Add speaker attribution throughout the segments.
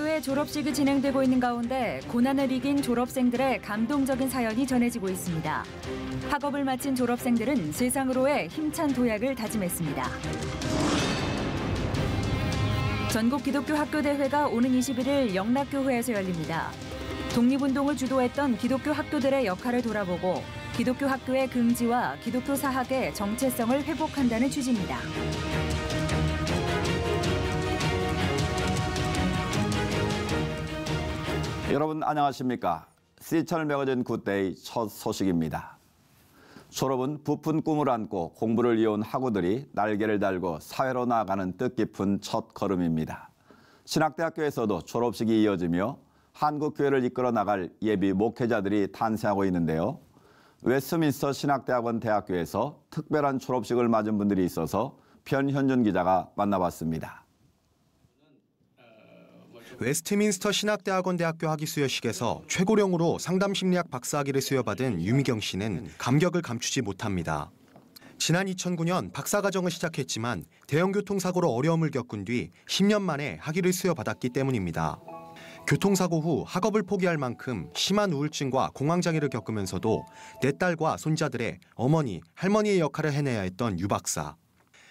Speaker 1: 학교의 졸업식이 진행되고 있는 가운데 고난을 이긴 졸업생들의 감동적인 사연이 전해지고 있습니다. 학업을 마친 졸업생들은 세상으로의 힘찬 도약을 다짐했습니다. 전국 기독교 학교 대회가 오는 21일 영락교회에서 열립니다. 독립운동을 주도했던 기독교 학교들의 역할을 돌아보고 기독교 학교의 긍지와 기독교 사학의 정체성을 회복한다는 취지입니다.
Speaker 2: 여러분 안녕하십니까? C채널 매거진 굿데이 첫 소식입니다. 졸업은 부푼 꿈을 안고 공부를 이어온 학우들이 날개를 달고 사회로 나아가는 뜻깊은 첫 걸음입니다. 신학대학교에서도 졸업식이 이어지며 한국교회를 이끌어 나갈 예비 목회자들이 탄생하고 있는데요. 웨스트민스터 신학대학원 대학교에서 특별한 졸업식을 맞은 분들이 있어서 변현준 기자가 만나봤습니다.
Speaker 3: 웨스트민스터 신학대학원 대학교 학위 수여식에서 최고령으로 상담심리학 박사학위를 수여받은 유미경 씨는 감격을 감추지 못합니다. 지난 2009년 박사과정을 시작했지만 대형교통사고로 어려움을 겪은 뒤 10년 만에 학위를 수여받았기 때문입니다. 교통사고 후 학업을 포기할 만큼 심한 우울증과 공황장애를 겪으면서도 내 딸과 손자들의 어머니, 할머니의 역할을 해내야 했던 유 박사.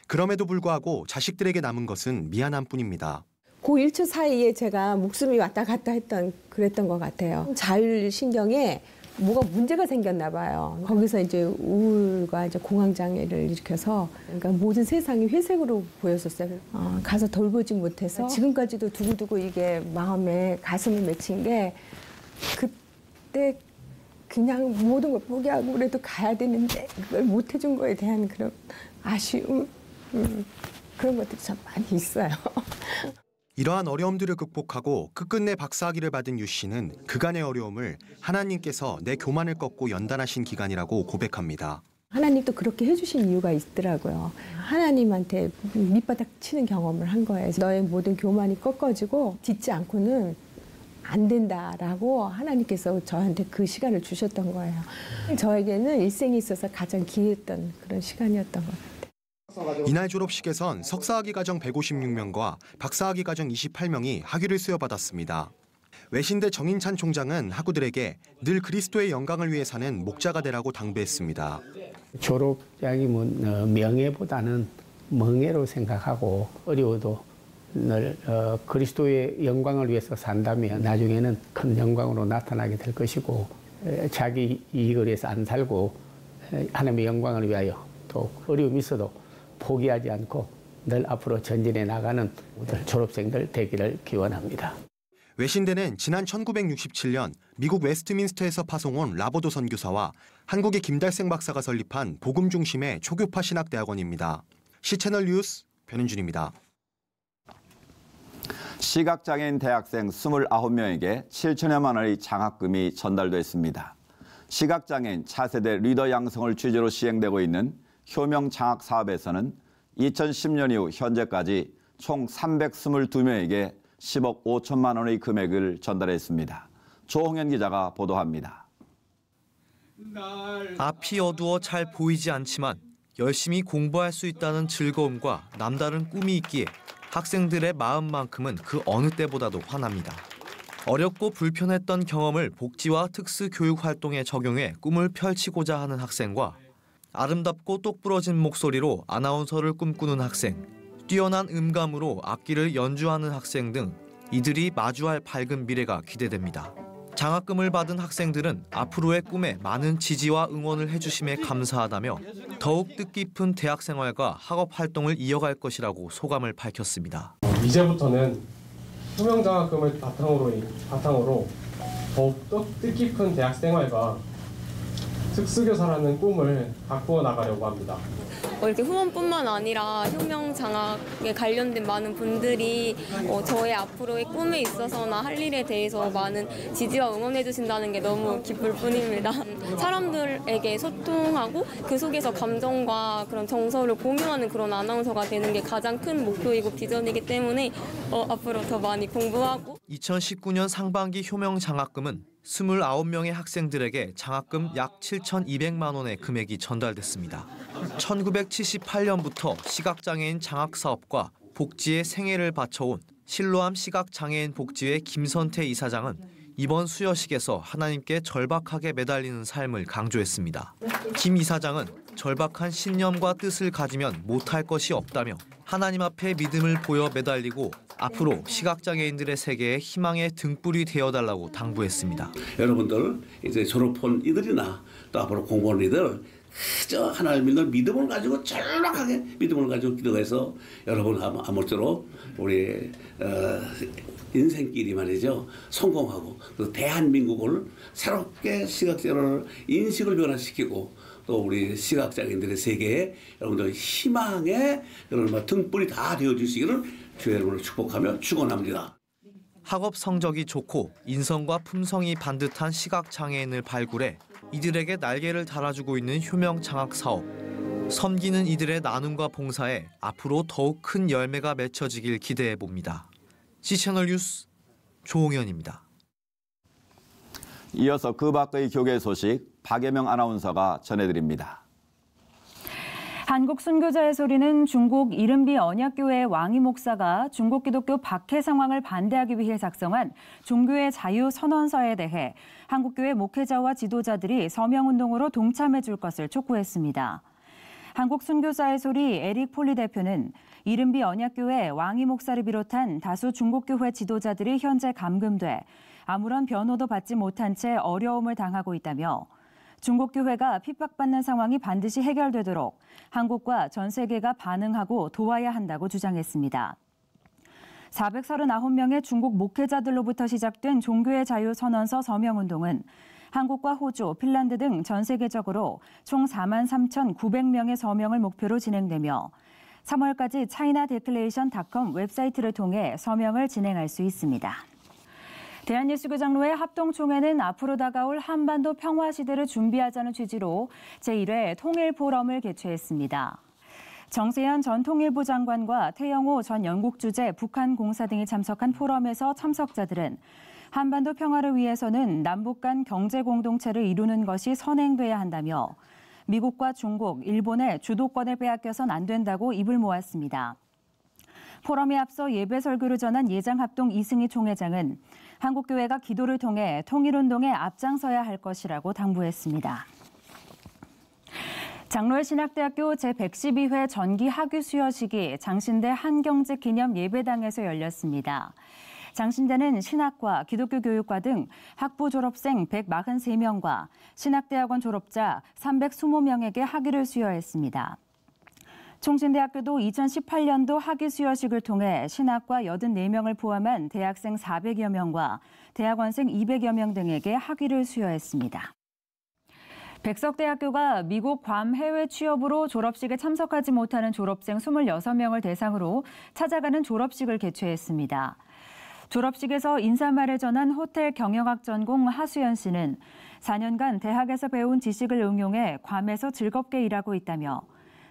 Speaker 3: 그럼에도 불구하고 자식들에게 남은 것은 미안함 뿐입니다.
Speaker 4: 그 1초 사이에 제가 목숨이 왔다 갔다 그랬던 것 같아요. 자율신경에 뭐가 문제가 생겼나 봐요. 거기서 이제 우울과 이제 공황장애를 일으켜서 그러니까 모든 세상이 회색으로 보였었어요. 가서 돌보지 못해서 지금까지도 두고두고 이게 마음에 가슴을 맺힌 게 그때 그냥 모든 걸 포기하고 그래도 가야 되는데 그걸 못 해준 거에 대한 그런 아쉬움 그런 것들이 참 많이 있어요.
Speaker 3: 이러한 어려움들을 극복하고 끝끝내 박사학위를 받은 유 씨는 그간의 어려움을 하나님께서 내 교만을 꺾고 연단하신 기간이라고 고백합니다.
Speaker 4: 하나님도 그렇게 해주신 이유가 있더라고요. 하나님한테 밑바닥 치는 경험을 한 거예요. 너의 모든 교만이 꺾어지고 짓지 않고는 안 된다라고 하나님께서 저한테 그 시간을 주셨던 거예요. 저에게는 일생에 있어서 가장 귀했던 그런 시간이었던 것 같아요.
Speaker 3: 이날 졸업식에선 석사학위 과정 156명과 박사학위 과정 28명이 학위를 수여받았습니다. 외신대 정인찬 총장은 학우들에게 늘 그리스도의 영광을 위해 사는 목자가 되라고 당부했습니다.
Speaker 5: 졸업장이 명예보다는 멍해로 생각하고 어려워도 늘 그리스도의 영광을 위해서 산다면 나중에는 큰 영광으로 나타나게 될 것이고 자기 이익을 위해서 안 살고 하나님의 영광을 위하여 또 어려움이 있어도 포기하지 않고 늘 앞으로 전진해 나가는 졸업생들 되기를 기원합니다.
Speaker 3: 외신대는 지난 1967년 미국 웨스트민스터에서 파송온 라버도 선교사와 한국의 김달생 박사가 설립한 복음 중심의 초교파 신학대학원입니다. C채널 뉴스 변은준입니다.
Speaker 2: 시각장애인 대학생 29명에게 7천여만 원의 장학금이 전달됐습니다. 시각장애인 차세대 리더 양성을 취지로 시행되고 있는 효명 장학 사업에서는 2010년 이후 현재까지 총 322명에게 10억 5천만 원의 금액을 전달했습니다. 조홍현 기자가 보도합니다.
Speaker 6: 앞이 어두워 잘 보이지 않지만 열심히 공부할 수 있다는 즐거움과 남다른 꿈이 있기에 학생들의 마음만큼은 그 어느 때보다도 환합니다. 어렵고 불편했던 경험을 복지와 특수 교육 활동에 적용해 꿈을 펼치고자 하는 학생과 아름답고 똑부러진 목소리로 아나운서를 꿈꾸는 학생, 뛰어난 음감으로 악기를 연주하는 학생 등 이들이 마주할 밝은 미래가 기대됩니다. 장학금을 받은 학생들은 앞으로의 꿈에 많은 지지와 응원을 해주심에 감사하다며 더욱 뜻깊은 대학 생활과 학업 활동을 이어갈 것이라고 소감을 밝혔습니다.
Speaker 7: 이제부터는 효명 장학금을 바탕으로 더욱 뜻깊은 대학 생활과 특수교사라는 꿈을 가꾸어 나가려고 합니다.
Speaker 8: 이렇게 후원뿐만 아니라 효명 장학에 관련된 많은 분들이 저의 앞으로의 꿈에 있어서나 할 일에 대해서 많은 지지와 응원해 주신다는 게 너무 기쁠 뿐입니다. 사람들에게 소통하고 그 속에서 감정과 그런 정서를 공유하는 그런 아나운서가 되는 게 가장 큰 목표이고 비전이기 때문에 앞으로 더 많이 공부하고
Speaker 6: 2019년 상반기 효명 장학금은 29명의 학생들에게 장학금 약 7,200만 원의 금액이 전달됐습니다. 1978년부터 시각장애인 장학사업과 복지에 생애를 바쳐온 실로암 시각장애인 복지회 김선태 이사장은 이번 수여식에서 하나님께 절박하게 매달리는 삶을 강조했습니다. 김 이사장은 절박한 신념과 뜻을 가지면 못할 것이 없다며 하나님 앞에 믿음을 보여 매달리고 앞으로 시각장애인들의 세계에 희망의 등불이 되어달라고 당부했습니다.
Speaker 9: 여러분들 이제 졸업한 이들이나 또 앞으로 공부하는 이들 그저 하나님 믿는 믿음을 가지고 절박하게 믿음을 가지고 기도해서 여러분 아무쪼록 우리 인생길이 말이죠 성공하고 또 대한민국을 새롭게 시각장애를 인식을 변화시키고 또 우리 시각장애인들의 세계에 여러분들 희망의 그런 등불이 다 되어주시기를 주의 이름으로 축복하며 축원합니다.
Speaker 6: 학업 성적이 좋고 인성과 품성이 반듯한 시각장애인을 발굴해 이들에게 날개를 달아주고 있는 효명장학 사업. 섬기는 이들의 나눔과 봉사에 앞으로 더욱 큰 열매가 맺혀지길 기대해 봅니다. C채널 뉴스 조홍현입니다.
Speaker 2: 이어서 그 밖의 교계 소식 박예명 아나운서가 전해드립니다.
Speaker 1: 한국 순교자의 소리는 중국 이른비 언약교회 왕이 목사가 중국 기독교 박해 상황을 반대하기 위해 작성한 종교의 자유 선언서에 대해 한국교회 목회자와 지도자들이 서명운동으로 동참해 줄 것을 촉구했습니다. 한국 순교자의 소리 에릭 폴리 대표는 이른비 언약교회 왕이 목사를 비롯한 다수 중국교회 지도자들이 현재 감금돼 아무런 변호도 받지 못한 채 어려움을 당하고 있다며 중국 교회가 핍박받는 상황이 반드시 해결되도록 한국과 전 세계가 반응하고 도와야 한다고 주장했습니다. 439명의 중국 목회자들로부터 시작된 종교의 자유 선언서 서명운동은 한국과 호주, 핀란드 등 전 세계적으로 총 43,900명의 서명을 목표로 진행되며 3월까지 chinaDeclaration.com 웹사이트를 통해 서명을 진행할 수 있습니다. 대한예수교장로회 합동총회는 앞으로 다가올 한반도 평화 시대를 준비하자는 취지로 제1회 통일포럼을 개최했습니다. 정세현 전 통일부 장관과 태영호 전 영국주재 북한공사 등이 참석한 포럼에서 참석자들은 한반도 평화를 위해서는 남북 간 경제 공동체를 이루는 것이 선행돼야 한다며 미국과 중국, 일본의 주도권을 빼앗겨선 안 된다고 입을 모았습니다. 포럼에 앞서 예배 설교를 전한 예장합동 이승희 총회장은 한국교회가 기도를 통해 통일운동에 앞장서야 할 것이라고 당부했습니다. 장로회 신학대학교 제112회 전기 학위 수여식이 장신대 한경직 기념 예배당에서 열렸습니다. 장신대는 신학과, 기독교 교육과 등 학부 졸업생 143명과 신학대학원 졸업자 320명에게 학위를 수여했습니다. 총신대학교도 2018년도 학위 수여식을 통해 신학과 84명을 포함한 대학생 400여 명과 대학원생 200여 명 등에게 학위를 수여했습니다. 백석대학교가 미국 괌 해외 취업으로 졸업식에 참석하지 못하는 졸업생 26명을 대상으로 찾아가는 졸업식을 개최했습니다. 졸업식에서 인사말을 전한 호텔 경영학 전공 하수연 씨는 4년간 대학에서 배운 지식을 응용해 괌에서 즐겁게 일하고 있다며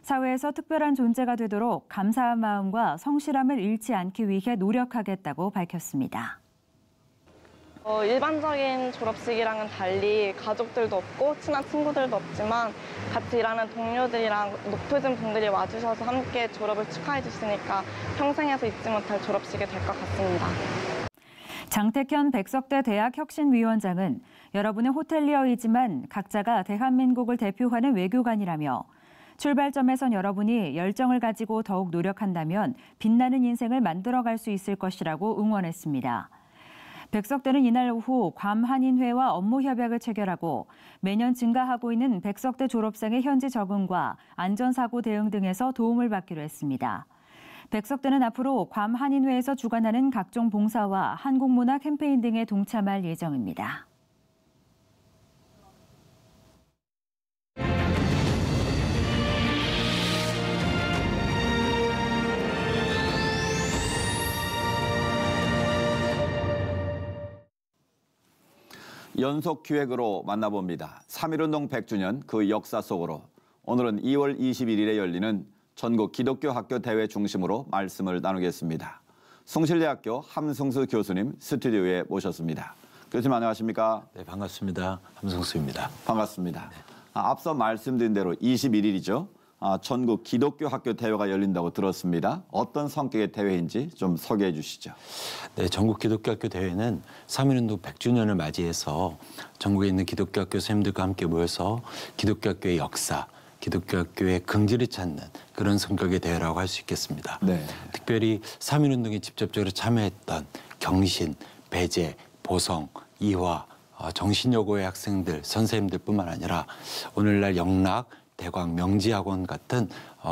Speaker 1: 사회에서 특별한 존재가 되도록 감사한 마음과 성실함을 잃지 않기 위해 노력하겠다고 밝혔습니다.
Speaker 10: 일반적인 졸업식이랑은 달리 가족들도 없고 친한 친구들도 없지만 같이 일하는 동료들이랑 높으신 분들이 와주셔서 함께 졸업을 축하해 주시니까 평생에서 잊지 못할 졸업식이 될 것 같습니다.
Speaker 1: 장택현 백석대 대학혁신위원장은 여러분은 호텔리어이지만 각자가 대한민국을 대표하는 외교관이라며 출발점에선 여러분이 열정을 가지고 더욱 노력한다면 빛나는 인생을 만들어갈 수 있을 것이라고 응원했습니다. 백석대는 이날 오후 괌 한인회와 업무 협약을 체결하고 매년 증가하고 있는 백석대 졸업생의 현지 적응과 안전사고 대응 등에서 도움을 받기로 했습니다. 백석대는 앞으로 괌 한인회에서 주관하는 각종 봉사와 한국문화 캠페인 등에 동참할 예정입니다.
Speaker 2: 연속 기획으로 만나봅니다. 3.1운동 100주년 그 역사 속으로 오늘은 2월 21일에 열리는 전국 기독교 학교 대회 중심으로 말씀을 나누겠습니다. 숭실대학교 함승수 교수님 스튜디오에 모셨습니다. 교수님 안녕하십니까?
Speaker 11: 네, 반갑습니다. 함승수입니다.
Speaker 2: 반갑습니다. 앞서 말씀드린 대로 21일이죠. 전국 기독교 학교 대회가 열린다고 들었습니다. 어떤 성격의 대회인지 좀 소개해 주시죠.
Speaker 11: 네, 전국 기독교 학교 대회는 3.1운동 100주년을 맞이해서 전국에 있는 기독교 학교 선생님들과 함께 모여서 기독교 학교의 역사, 기독교 학교의 긍지를 찾는 그런 성격의 대회라고 할 수 있겠습니다.
Speaker 2: 네.
Speaker 11: 특별히 3.1운동에 직접적으로 참여했던 경신, 배재, 보성, 이화, 정신여고의 학생들, 선생님들뿐만 아니라 오늘날 영락, 대광, 명지학원 같은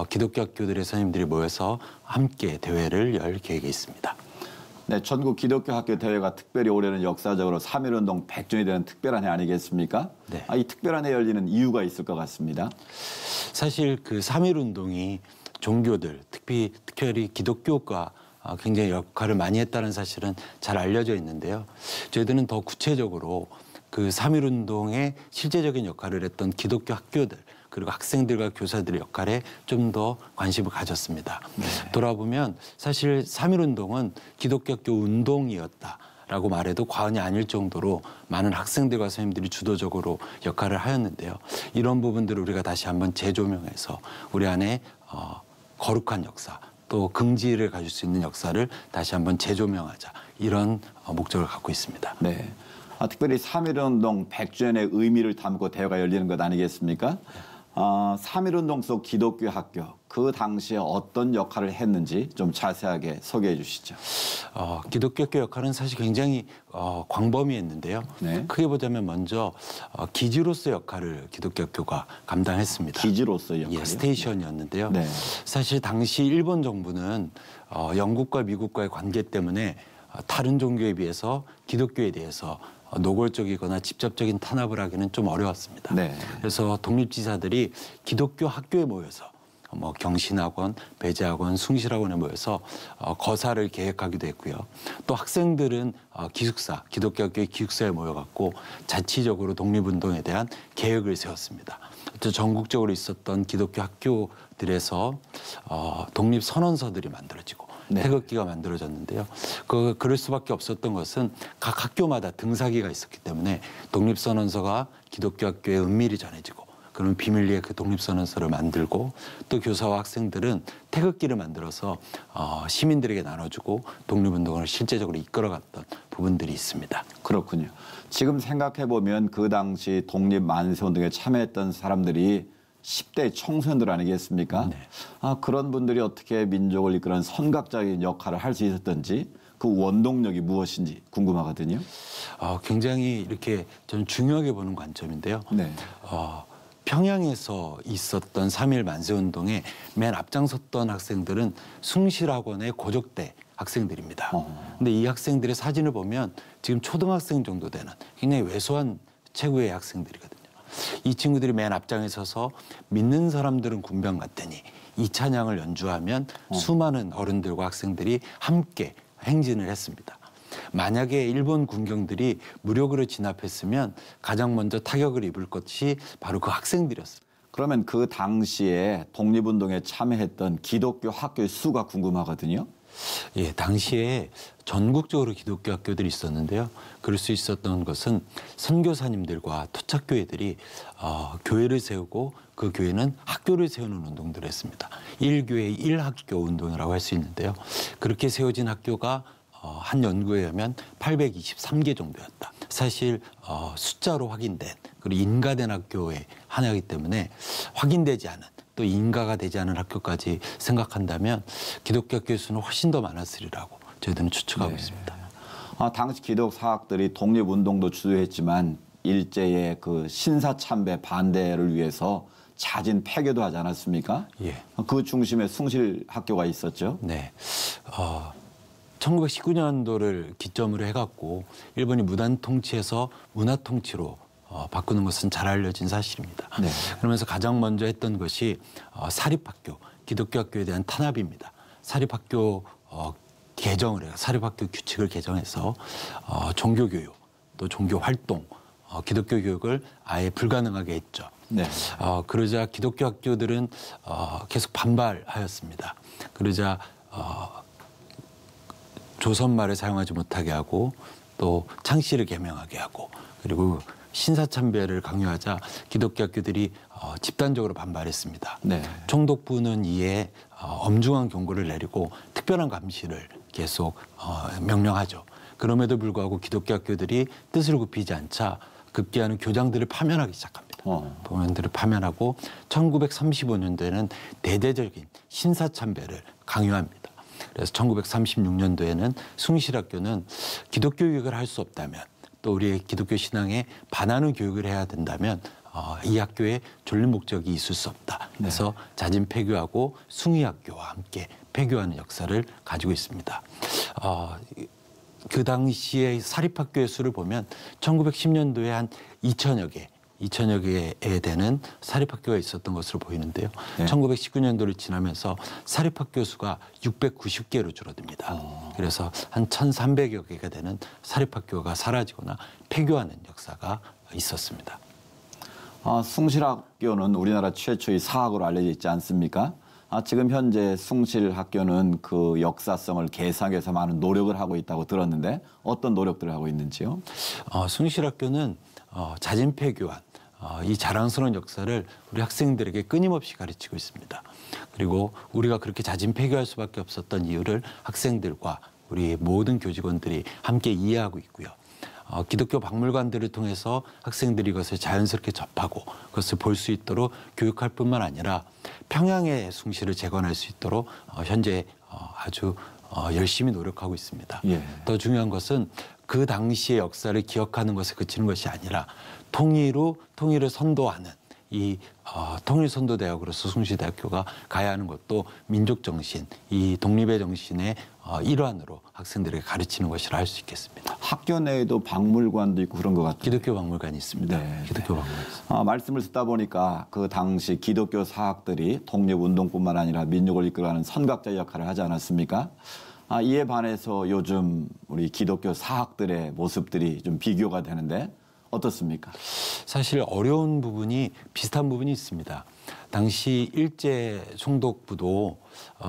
Speaker 11: 기독교 학교들의 선생님들이 모여서 함께 대회를 열 계획이 있습니다.
Speaker 2: 네, 전국 기독교 학교 대회가 특별히 올해는 역사적으로 3.1운동 100주년이 되는 특별한 해 아니겠습니까?
Speaker 11: 네.
Speaker 2: 이 특별한 해 열리는 이유가 있을 것 같습니다.
Speaker 11: 사실 그 3.1운동이 종교들, 특별히 기독교가 굉장히 역할을 많이 했다는 사실은 잘 알려져 있는데요. 저희들은 더 구체적으로 그 3.1운동의 실제적인 역할을 했던 기독교 학교들, 그리고 학생들과 교사들의 역할에 좀 더 관심을 가졌습니다.
Speaker 2: 네.
Speaker 11: 돌아보면 사실 3.1운동은 기독교 학교 운동이었다라고 말해도 과언이 아닐 정도로 많은 학생들과 선생님들이 주도적으로 역할을 하였는데요. 이런 부분들을 우리가 다시 한번 재조명해서 우리 안에 거룩한 역사, 또 긍지를 가질 수 있는 역사를 다시 한번 재조명하자, 이런 목적을 갖고 있습니다.
Speaker 2: 네. 특별히 3.1운동 100주년의 의미를 담고 대회가 열리는 것 아니겠습니까? 3.1운동 속 기독교 학교, 그 당시에 어떤 역할을 했는지 좀 자세하게 소개해 주시죠.
Speaker 11: 기독교 학교 역할은 사실 굉장히 광범위했는데요.
Speaker 2: 네.
Speaker 11: 크게 보자면 먼저 기지로서 역할을 기독교 학교가 감당했습니다.
Speaker 2: 기지로서 역할이요?
Speaker 11: 예, 스테이션이었는데요.
Speaker 2: 네.
Speaker 11: 사실 당시 일본 정부는 영국과 미국과의 관계 때문에 다른 종교에 비해서 기독교에 대해서 노골적이거나 직접적인 탄압을 하기는 좀 어려웠습니다.
Speaker 2: 네.
Speaker 11: 그래서 독립지사들이 기독교 학교에 모여서 경신학원, 배재학원, 숭실학원에 모여서 거사를 계획하기도 했고요. 또 학생들은 기숙사, 기독교 학교의 기숙사에 모여갖고 자치적으로 독립운동에 대한 계획을 세웠습니다. 또 전국적으로 있었던 기독교 학교들에서 독립선언서들이 만들어지고
Speaker 2: 네.
Speaker 11: 태극기가 만들어졌는데요. 그럴 수밖에 없었던 것은 각 학교마다 등사기가 있었기 때문에 독립선언서가 기독교 학교에 은밀히 전해지고, 그러면 비밀리에 그 독립선언서를 만들고, 또 교사와 학생들은 태극기를 만들어서 시민들에게 나눠주고 독립운동을 실제적으로 이끌어갔던 부분들이 있습니다.
Speaker 2: 그렇군요. 지금 생각해보면 그 당시 독립만세운동에 참여했던 사람들이 10대 청소년들 아니겠습니까?
Speaker 11: 네.
Speaker 2: 그런 분들이 어떻게 민족을 이끄는 선각적인 역할을 할 수 있었던지, 그 원동력이 무엇인지 궁금하거든요.
Speaker 11: 굉장히 이렇게 저는 중요하게 보는 관점인데요.
Speaker 2: 네.
Speaker 11: 평양에서 있었던 3.1 만세운동에 맨 앞장섰던 학생들은 숭실학원의 고적대 학생들입니다. 근데 이 학생들의 사진을 보면 지금 초등학생 정도 되는 굉장히 왜소한 체구의 학생들이거든요. 이 친구들이 맨 앞장에 서서 믿는 사람들은 군병 같더니 이 찬양을 연주하면 수많은 어른들과 학생들이 함께 행진을 했습니다. 만약에 일본 군경들이 무력으로 진압했으면 가장 먼저 타격을 입을 것이 바로 그 학생들이었어요.
Speaker 2: 그러면 그 당시에 독립운동에 참여했던 기독교 학교의 수가 궁금하거든요.
Speaker 11: 예, 당시에 전국적으로 기독교 학교들이 있었는데요. 그럴 수 있었던 것은 선교사님들과 토착교회들이 교회를 세우고 그 교회는 학교를 세우는 운동들을 했습니다. 1교회 1학교 운동이라고 할 수 있는데요. 그렇게 세워진 학교가 한 연구에 의하면 823개 정도였다. 사실 숫자로 확인된 그리고 인가된 학교의 하나이기 때문에 확인되지 않은, 또 인가가 되지 않은 학교까지 생각한다면 기독교 학교의 수는 훨씬 더 많았으리라고 저희들은 추측하고
Speaker 2: 네.
Speaker 11: 있습니다.
Speaker 2: 당시 기독사학들이 독립운동도 주도했지만 일제의 그 신사참배 반대를 위해서 자진 폐교도 하지 않았습니까?
Speaker 11: 예.
Speaker 2: 그 중심에 숭실학교가 있었죠.
Speaker 11: 네. 1919년도를 기점으로 해갖고 일본이 무단 통치에서 문화 통치로 바꾸는 것은 잘 알려진 사실입니다.
Speaker 2: 네.
Speaker 11: 그러면서 가장 먼저 했던 것이 사립학교, 기독교 학교에 대한 탄압입니다. 사립학교 개정을 해요. 사립학교 규칙을 개정해서 종교교육, 또 종교활동, 기독교 교육을 아예 불가능하게 했죠.
Speaker 2: 네.
Speaker 11: 그러자 기독교 학교들은 계속 반발하였습니다. 그러자 조선말을 사용하지 못하게 하고, 또 창씨를 개명하게 하고, 그리고 신사참배를 강요하자 기독교 학교들이 집단적으로 반발했습니다.
Speaker 2: 네.
Speaker 11: 총독부는 이에 엄중한 경고를 내리고 특별한 감시를 계속 명령하죠. 그럼에도 불구하고 기독교 학교들이 뜻을 굽히지 않자 급기야는 교장들을 파면하기 시작합니다. 교장들을 파면하고 1935년도에는 대대적인 신사참배를 강요합니다. 그래서 1936년도에는 숭실학교는 기독교 교육을 할 수 없다면 또 우리의 기독교 신앙에 반하는 교육을 해야 된다면 이 학교에 졸린 목적이 있을 수 없다. 그래서 자진 폐교하고 숭의학교와 함께 폐교하는 역사를 가지고 있습니다. 그 당시에 사립학교의 수를 보면 1910년도에 한 2천여 개에 되는 사립학교가 있었던 것으로 보이는데요. 1919년도를 지나면서 사립학교 수가 690개로 줄어듭니다. 그래서 한 1,300여 개가 되는 사립학교가 사라지거나 폐교하는 역사가 있었습니다.
Speaker 2: 숭실학교는 우리나라 최초의 사학으로 알려져 있지 않습니까? 지금 현재 숭실학교는 그 역사성을 계상해서 많은 노력을 하고 있다고 들었는데 어떤 노력들을 하고 있는지요?
Speaker 11: 숭실학교는 자진 폐교한 이 자랑스러운 역사를 우리 학생들에게 끊임없이 가르치고 있습니다. 그리고 우리가 그렇게 자진 폐교할 수밖에 없었던 이유를 학생들과 우리 모든 교직원들이 함께 이해하고 있고요. 기독교 박물관들을 통해서 학생들이 이것을 자연스럽게 접하고 그것을 볼 수 있도록 교육할 뿐만 아니라 평양의 숭실을 재건할 수 있도록 현재 아주 열심히 노력하고 있습니다. 더 중요한 것은 그 당시의 역사를 기억하는 것에 그치는 것이 아니라 통일을 선도하는 이 통일선도대학으로서 숭실대학교가 가야 하는 것도 민족정신, 이 독립의 정신의 일환으로 학생들에게 가르치는 것이라 할 수 있겠습니다.
Speaker 2: 학교 내에도 박물관도 있고 그런 것 같아요.
Speaker 11: 기독교 박물관이 있습니다. 기독교 박물관 있습니다.
Speaker 2: 말씀을 듣다 보니까 그 당시 기독교 사학들이 독립운동뿐만 아니라 민족을 이끌어가는 선각자 역할을 하지 않았습니까? 이에 반해서 요즘 우리 기독교 사학들의 모습들이 좀 비교가 되는데 어떻습니까?
Speaker 11: 사실 어려운 부분이 비슷한 부분이 있습니다. 당시 일제 총독부도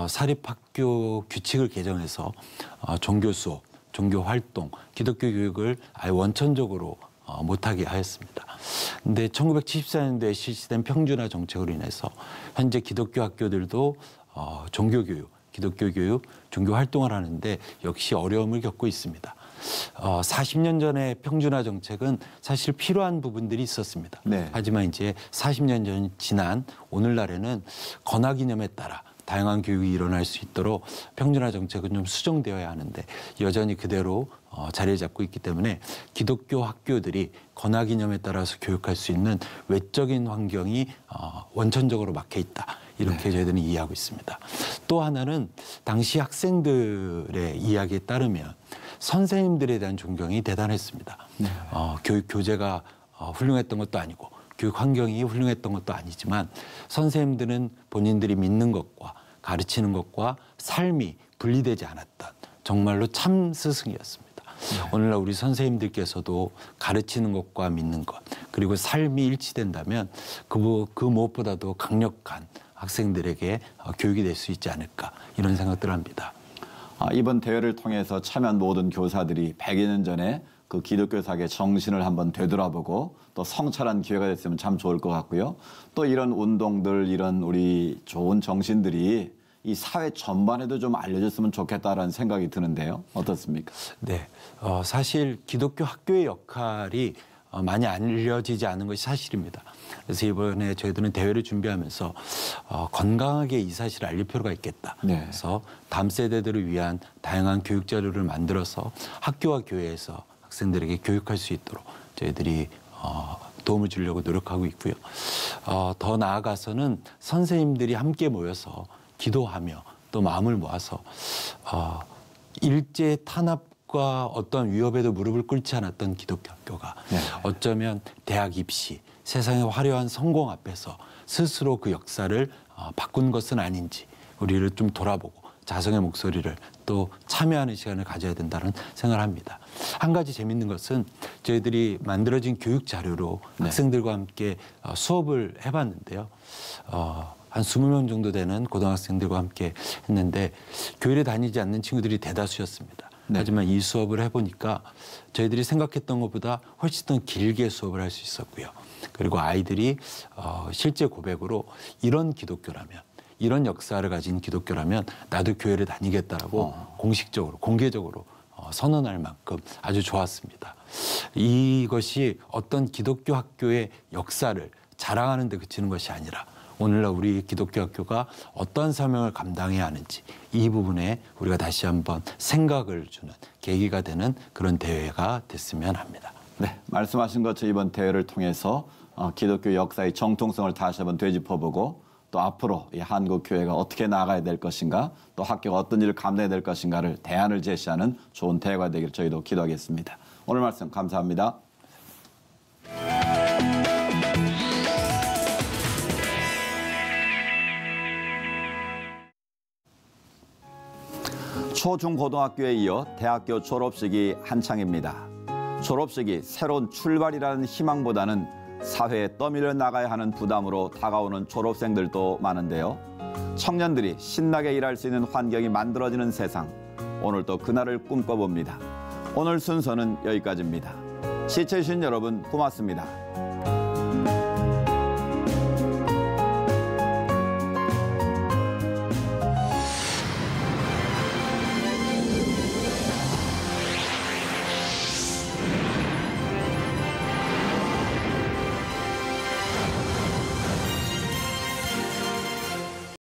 Speaker 11: 사립학교 규칙을 개정해서 종교 수업, 종교 활동, 기독교 교육을 아예 원천적으로 못하게 하였습니다. 그런데 1974년도에 실시된 평준화 정책으로 인해서 현재 기독교 학교들도 종교 교육, 기독교 교육, 종교 활동을 하는데 역시 어려움을 겪고 있습니다. 40년 전의 평준화 정책은 사실 필요한 부분들이 있었습니다. 하지만 이제 40년 전 지난 오늘날에는 건화 기념에 따라 다양한 교육이 일어날 수 있도록 평준화 정책은 좀 수정되어야 하는데 여전히 그대로 자리를 잡고 있기 때문에 기독교 학교들이 건화 기념에 따라서 교육할 수 있는 외적인 환경이 원천적으로 막혀 있다. 이렇게 저희들은 이해하고 있습니다. 또 하나는 당시 학생들의 이야기에 따르면 선생님들에 대한 존경이 대단했습니다. 교육 교재가 훌륭했던 것도 아니고 교육 환경이 훌륭했던 것도 아니지만 선생님들은 본인들이 믿는 것과 가르치는 것과 삶이 분리되지 않았던 정말로 참 스승이었습니다. 오늘날 우리 선생님들께서도 가르치는 것과 믿는 것 그리고 삶이 일치된다면 그 무엇보다도 강력한 학생들에게 교육이 될 수 있지 않을까 이런 생각들을 합니다.
Speaker 2: 이번 대회를 통해서 참여한 모든 교사들이 100여 년 전에 그 기독교 사학의 정신을 한번 되돌아보고 또 성찰한 기회가 됐으면 참 좋을 것 같고요. 또 이런 운동들, 이런 우리 좋은 정신들이 이 사회 전반에도 좀 알려졌으면 좋겠다라는 생각이 드는데요. 어떻습니까?
Speaker 11: 네, 사실 기독교 학교의 역할이 많이 알려지지 않은 것이 사실입니다. 그래서 이번에 저희들은 대회를 준비하면서 건강하게 이 사실을 알릴 필요가 있겠다. 그래서 다음 세대들을 위한 다양한 교육 자료를 만들어서 학교와 교회에서 학생들에게 교육할 수 있도록 저희들이 도움을 주려고 노력하고 있고요. 더 나아가서는 선생님들이 함께 모여서 기도하며 또 마음을 모아서 일제 탄압과 어떤 위협에도 무릎을 꿇지 않았던 기독교 학교가 어쩌면 대학 입시, 세상의 화려한 성공 앞에서 스스로 그 역사를 바꾼 것은 아닌지 우리를 좀 돌아보고 자성의 목소리를 또 참여하는 시간을 가져야 된다는 생각을 합니다. 한 가지 재밌는 것은 저희들이 만들어진 교육 자료로 학생들과 함께 수업을 해봤는데요. 한 20명 정도 되는 고등학생들과 함께 했는데 교회를 다니지 않는 친구들이 대다수였습니다.
Speaker 2: 네.
Speaker 11: 하지만 이 수업을 해보니까 저희들이 생각했던 것보다 훨씬 더 길게 수업을 할 수 있었고요. 그리고 아이들이 실제 고백으로 이런 기독교라면, 이런 역사를 가진 기독교라면 나도 교회를 다니겠다라고 공식적으로, 공개적으로 선언할 만큼 아주 좋았습니다. 이것이 어떤 기독교 학교의 역사를 자랑하는 데 그치는 것이 아니라 오늘날 우리 기독교 학교가 어떠한 사명을 감당해야 하는지 이 부분에 우리가 다시 한번 생각을 주는 계기가 되는 그런 대회가 됐으면 합니다.
Speaker 2: 네, 말씀하신 것처럼 이번 대회를 통해서 기독교 역사의 정통성을 다시 한번 되짚어보고 또 앞으로 이 한국 교회가 어떻게 나아가야 될 것인가, 또 학교가 어떤 일을 감당해야 될 것인가를 대안을 제시하는 좋은 대회가 되기를 저희도 기도하겠습니다. 오늘 말씀 감사합니다. 초중고등학교에 이어 대학교 졸업식이 한창입니다. 졸업식이 새로운 출발이라는 희망보다는 사회에 떠밀려 나가야 하는 부담으로 다가오는 졸업생들도 많은데요. 청년들이 신나게 일할 수 있는 환경이 만들어지는 세상, 오늘 또 그날을 꿈꿔봅니다. 오늘 순서는 여기까지입니다. 시청해주신 여러분 고맙습니다.